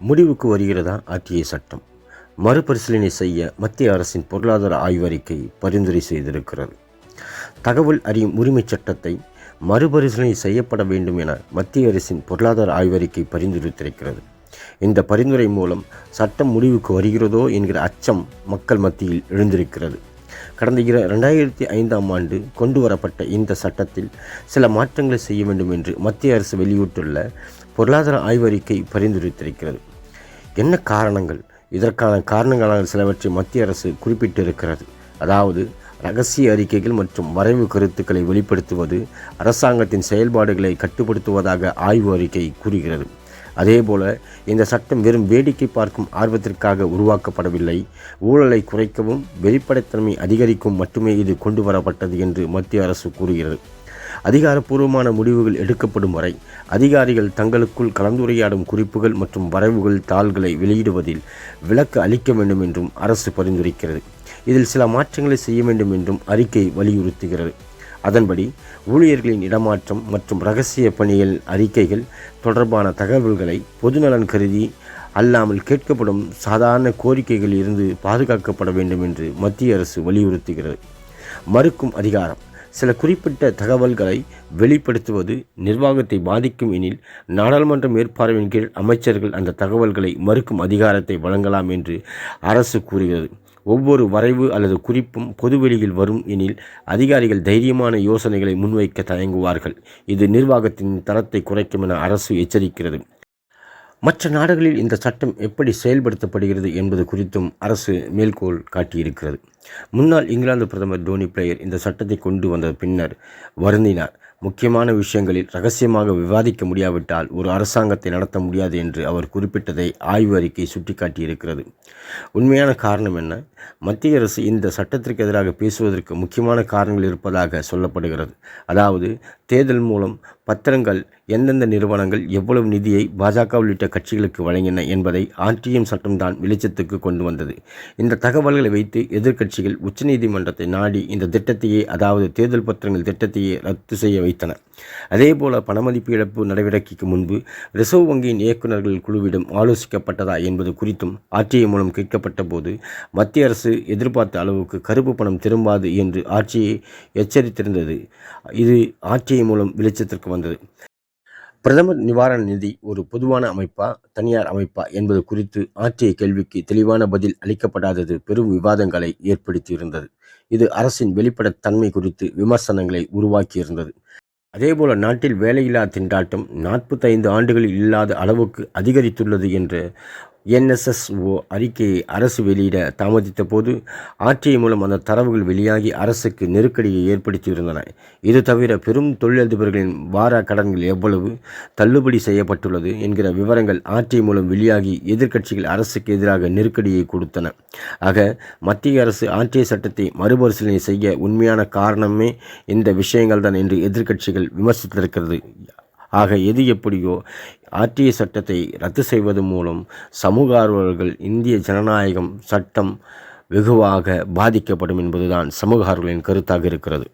முடிவுக்கு வருகிறதா ஆர்டிஐ சட்டம்? மறுபரிசீலனை செய்ய மத்திய அரசின் பொருளாதார ஆய்வறிக்கை பரிந்துரை செய்திருக்கிறது. தகவல் அறியும் உரிமைச் சட்டத்தை மறுபரிசீலனை செய்யப்பட வேண்டும் என மத்திய அரசின் பொருளாதார ஆய்வறிக்கை பரிந்துரைத்திருக்கிறது. இந்த பரிந்துரை மூலம் சட்டம் முடிவுக்கு வருகிறதோ என்கிற அச்சம் மக்கள் மத்தியில் எழுந்திருக்கிறது. கடந்த 2005ஆம் ஆண்டு கொண்டு வரப்பட்ட இந்த சட்டத்தில் சில மாற்றங்களை செய்ய வேண்டும் என்று மத்திய அரசு வெளியிட்டுள்ள பொருளாதார ஆய்வறிக்கை பரிந்துரைத்திருக்கிறது. என்ன காரணங்கள்? இதற்கான காரணங்களாக சிலவற்றை மத்திய அரசு குறிப்பிட்டிருக்கிறது. அதாவது, இரகசிய அறிக்கைகள் மற்றும் வரைவு கருத்துக்களை வெளிப்படுத்துவது அரசாங்கத்தின் செயல்பாடுகளை கட்டுப்படுத்துவதாக ஆய்வு அறிக்கை கூறுகிறது. அதேபோல இந்த சட்டம் வெறும் வேடிக்கை பார்க்கும் ஆர்வத்திற்காக உருவாக்கப்படவில்லை, ஊழலை குறைக்கவும் வெளிப்படைத்தன்மை அதிகரிக்கவும் மட்டுமே இது கொண்டு வரப்பட்டது என்று மத்திய அரசு கூறுகிறது. அதிகாரப்பூர்வமான முடிவுகள் எடுக்கப்படும் வரை அதிகாரிகள் தங்களுக்குள் கலந்துரையாடும் குறிப்புகள் மற்றும் வரைவுகள் தாள்களை வெளியிடுவதில் விலக்கு அளிக்க வேண்டும் என்றும் அரசு பரிந்துரைக்கிறது. இதில் சில மாற்றங்களை செய்ய வேண்டும் என்றும் அறிக்கை வலியுறுத்துகிறது. அதன்படி ஊழியர்களின் இடமாற்றம் மற்றும் இரகசிய பணிகள் அறிக்கைகள் தொடர்பான தகவல்களை பொதுநலன் கருதி அல்லாமல் கேட்கப்படும் சாதாரண கோரிக்கைகளில் இருந்து பாதுகாக்கப்பட வேண்டும் என்று மத்திய அரசு வலியுறுத்துகிறது. மறுக்கும் அதிகாரம். சில குறிப்பிட்ட தகவல்களை வெளிப்படுத்துவது நிர்வாகத்தை பாதிக்கும் எனில் நாடாளுமன்ற மேற்பார்வையின் கீழ் அமைச்சர்கள் அந்த தகவல்களை மறுக்கும் அதிகாரத்தை வழங்கலாம் என்று அரசு கூறுகிறது. ஒவ்வொரு வரைவு அல்லது குறிப்பும் பொதுவெளியில் வரும் எனில் அதிகாரிகள் தைரியமான யோசனைகளை முன்வைக்க தயங்குவார்கள். இது நிர்வாகத்தின் தரத்தை குறைக்கும் என அரசு எச்சரிக்கிறது. மற்ற நாடுகளில் இந்த சட்டம் எப்படி செயல்படுத்தப்படுகிறது என்பது குறித்தும் அரசு மேல்கோள் காட்டியிருக்கிறது. முன்னாள் இங்கிலாந்து பிரதமர் டோனி பிளேயர் இந்த சட்டத்தை கொண்டு வந்த பின்னர் வருந்தினார். முக்கியமான விஷயங்களில் இரகசியமாக விவாதிக்க முடியாவிட்டால் ஒரு அரசாங்கத்தை நடத்த முடியாது என்று அவர் குறிப்பிட்டதை ஆய்வு அறிக்கை சுட்டிக்காட்டியிருக்கிறது. உண்மையான காரணம் என்ன? மத்திய அரசு இந்த சட்டத்திற்கு எதிராக பேசுவதற்கு முக்கியமான காரணங்கள் இருப்பதாக சொல்லப்படுகிறது. அதாவது, தேர்தல் மூலம் பத்திரங்கள் எந்தெந்த நிறுவனங்கள் எவ்வளவு நிதியை பாஜக உள்ளிட்ட கட்சிகளுக்கு வழங்கின என்பதை ஆர்டிஎம் சட்டம்தான் வெளிச்சத்துக்கு கொண்டு வந்தது. இந்த தகவல்களை வைத்து எதிர்க்கட்சிகள் உச்சநீதிமன்றத்தை நாடி இந்த திட்டத்தையே, அதாவது தேர்தல் பத்திரங்கள் திட்டத்தையே ரத்து செய்ய வைத்தன. அதேபோல பணமதிப்பு இழப்பு நடவடிக்கைக்கு முன்பு ரிசர்வ் வங்கியின் இயக்குநர்கள் குழுவிடம் ஆலோசிக்கப்பட்டதா என்பது குறித்தும் ஆர்டிஐ மூலம் கேட்கப்பட்ட போது மத்திய அரசு எதிர்பார்த்த அளவுக்கு கருப்பு பணம் திரும்பாது என்று ஆர்டிஐ எச்சரித்திருந்தது. இது ஆர்டிஐ மூலம் வெளிச்சத்திற்கு வந்தது. பிரதமர் நிவாரண நிதி ஒரு பொதுவான அமைப்பா, தனியார் அமைப்பா என்பது குறித்து ஆர்டிஐ கேள்விக்கு தெளிவான பதில் அளிக்கப்படாதது பெரும் விவாதங்களை ஏற்படுத்தியிருந்தது. இது அரசின் வெளிப்படைத்தன்மை குறித்து விமர்சனங்களை உருவாக்கியிருந்தது. அதேபோல நாட்டில் வேலையில்லா திண்டாட்டம் 45 ஆண்டுகளில் இல்லாத அளவுக்கு அதிகரித்துள்ளது என்ற NSSO அறிக்கையை அரசு வெளியிட தாமதித்த போது ஆர்டிஐ மூலம் அந்த தரவுகள் வெளியாகி அரசுக்கு நெருக்கடியை ஏற்படுத்தியிருந்தன. இது தவிர பெரும் தொழிலதிபர்களின் வார கடன்கள் எவ்வளவு தள்ளுபடி செய்யப்பட்டுள்ளது என்கிற விவரங்கள் ஆர்டிஐ மூலம் வெளியாகி எதிர்க்கட்சிகள் அரசுக்கு எதிராக நெருக்கடியை கொடுத்தன. ஆக மத்திய அரசு ஆர்டிஐ சட்டத்தை மறுபரிசீலனை செய்ய உண்மையான காரணமே இந்த விஷயங்கள் தான் என்று எதிர்க்கட்சிகள் விமர்சித்திருக்கிறது. ஆக எது எப்படியோ ஆர்டிஐ சட்டத்தை ரத்து செய்வது மூலம் சமூக ஆர்வலர்கள் இந்திய ஜனநாயகம் சட்டம் வெகுவாக பாதிக்கப்படும் என்பதுதான் சமூக ஆர்வலர்களின் கருத்தாக இருக்கிறது.